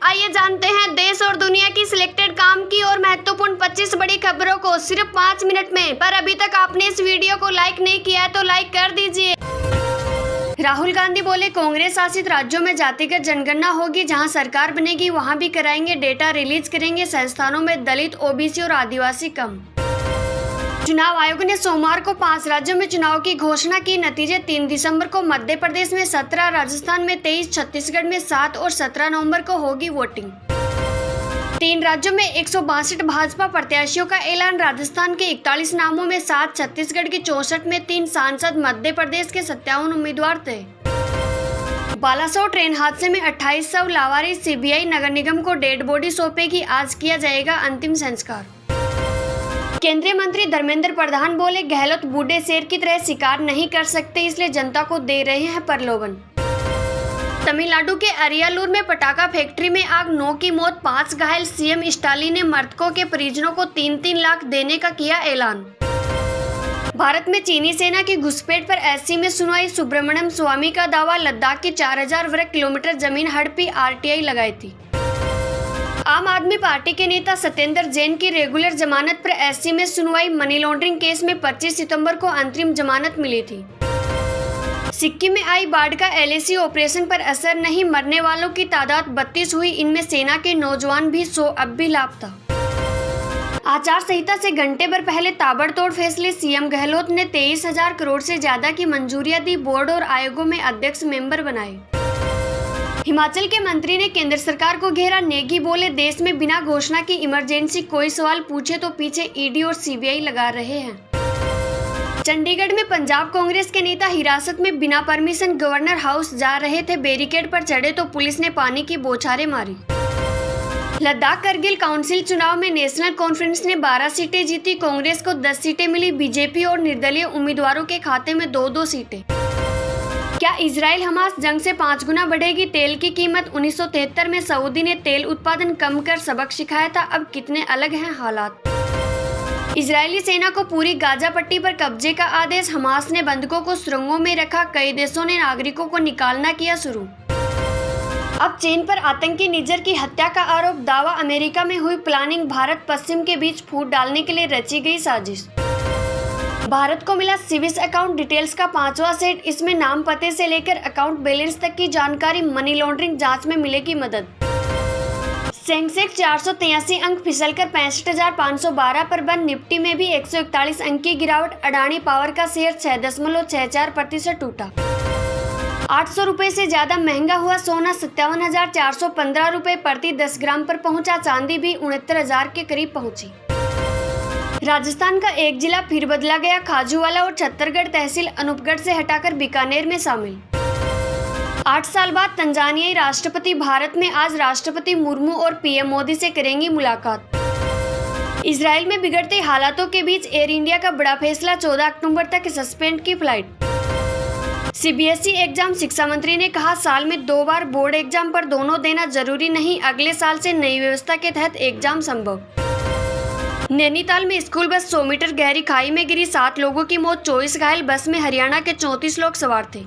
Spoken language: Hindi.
आइए जानते हैं देश और दुनिया की सिलेक्टेड काम की और महत्वपूर्ण 25 बड़ी खबरों को सिर्फ 5 मिनट में। पर अभी तक आपने इस वीडियो को लाइक नहीं किया है तो लाइक कर दीजिए। राहुल गांधी बोले, कांग्रेस शासित राज्यों में जातिगत जनगणना होगी, जहां सरकार बनेगी वहां भी कराएंगे, डेटा रिलीज करेंगे। संस्थानों में दलित, ओबीसी और आदिवासी कम। चुनाव आयोग ने सोमवार को 5 राज्यों में चुनाव की घोषणा की। नतीजे 3 दिसंबर को मध्य प्रदेश में 17, राजस्थान में 23, छत्तीसगढ़ में 7 और 17 नवंबर को होगी वोटिंग। 3 राज्यों में 162 भाजपा प्रत्याशियों का ऐलान। राजस्थान के 41 नामों में 7, छत्तीसगढ़ के 64 में 3 सांसद, मध्य प्रदेश के 57 उम्मीदवार थे। बालासोर ट्रेन हादसे में 28 शव लावारिस। सीबीआई नगर निगम को डेड बॉडी सौंपेगी। आज किया जाएगा अंतिम संस्कार। केंद्रीय मंत्री धर्मेंद्र प्रधान बोले, गहलोत बूढ़े शेर की तरह शिकार नहीं कर सकते, इसलिए जनता को दे रहे हैं प्रलोभन। तमिलनाडु के अरियालूर में पटाखा फैक्ट्री में आग, 9 की मौत, 5 घायल। सीएम स्टालिन ने मृतकों के परिजनों को 3-3 लाख देने का किया ऐलान। भारत में चीनी सेना की घुसपैठ पर एससी में सुनवाई। सुब्रमण्यम स्वामी का दावा, लद्दाख की 4000 वर्ग किलोमीटर जमीन हड़पी, आरटीआई लगाई थी। आम आदमी पार्टी के नेता सत्येंद्र जैन की रेगुलर जमानत पर एससी में सुनवाई। मनी लॉन्ड्रिंग केस में 25 सितंबर को अंतरिम जमानत मिली थी। सिक्किम में आई बाढ़ का एलएसी ऑपरेशन पर असर नहीं, मरने वालों की तादाद 32 हुई, इनमें सेना के नौजवान भी 100 अब भी लापता। आचार संहिता से घंटे भर पहले ताबड़तोड़ फैसले। सीएम गहलोत ने 23,000 करोड़ से ज्यादा की मंजूरियां दी, बोर्ड और आयोगों में अध्यक्ष मेंबर बनाए। हिमाचल के मंत्री ने केंद्र सरकार को घेरा। नेगी बोले, देश में बिना घोषणा की इमरजेंसी, कोई सवाल पूछे तो पीछे ईडी और सीबीआई लगा रहे हैं। चंडीगढ़ में पंजाब कांग्रेस के नेता हिरासत में, बिना परमिशन गवर्नर हाउस जा रहे थे, बैरिकेड पर चढ़े तो पुलिस ने पानी की बौछारें मारी। लद्दाख करगिल काउंसिल चुनाव में नेशनल कॉन्फ्रेंस ने 12 सीटें जीती, कांग्रेस को 10 सीटें मिली। बीजेपी और निर्दलीय उम्मीदवारों के खाते में 2-2 सीटें। क्या इजराइल हमास जंग से 5 गुना बढ़ेगी तेल की कीमत? 1973 में सऊदी ने तेल उत्पादन कम कर सबक सिखाया था, अब कितने अलग हैं हालात। इजरायली सेना को पूरी गाजा पट्टी पर कब्जे का आदेश। हमास ने बंधकों को सुरंगों में रखा, कई देशों ने नागरिकों को निकालना किया शुरू। अब चीन पर आतंकी निज्जर की हत्या का आरोप, दावा अमेरिका में हुई प्लानिंग, भारत पश्चिम के बीच फूट डालने के लिए रची गई साजिश। भारत को मिला स्विस अकाउंट डिटेल्स का 5वां सेट, इसमें नाम पते से लेकर अकाउंट बैलेंस तक की जानकारी। मनी लॉन्ड्रिंग जांच में मिलेगी मदद। सेंसेक्स 483 अंक फिसलकर 65,512 पर बंद। निफ्टी में भी 141 अंक की गिरावट। अडानी पावर का शेयर 6.64% टूटा। 800 रुपए से ज्यादा महंगा हुआ सोना, 57,415 रुपए प्रति 10 ग्राम पर पहुंचा। चांदी भी 69,000 के करीब पहुंची। राजस्थान का एक जिला फिर बदला गया, खाजूवाला और छत्तरगढ़ तहसील अनूपगढ़ से हटाकर बीकानेर में शामिल। 8 साल बाद तंजानियाई राष्ट्रपति भारत में, आज राष्ट्रपति मुर्मू और पीएम मोदी से करेंगी मुलाकात। इजराइल में बिगड़ते हालातों के बीच एयर इंडिया का बड़ा फैसला, 14 अक्टूबर तक सस्पेंड की फ्लाइट। सीबीएसई एग्जाम, शिक्षा मंत्री ने कहा, साल में 2 बार बोर्ड एग्जाम पर दोनों देना जरूरी नहीं, अगले साल से नई व्यवस्था के तहत एग्जाम संभव। नैनीताल में स्कूल बस 100 मीटर गहरी खाई में गिरी, 7 लोगों की मौत, 24 घायल। बस में हरियाणा के 34 लोग सवार थे।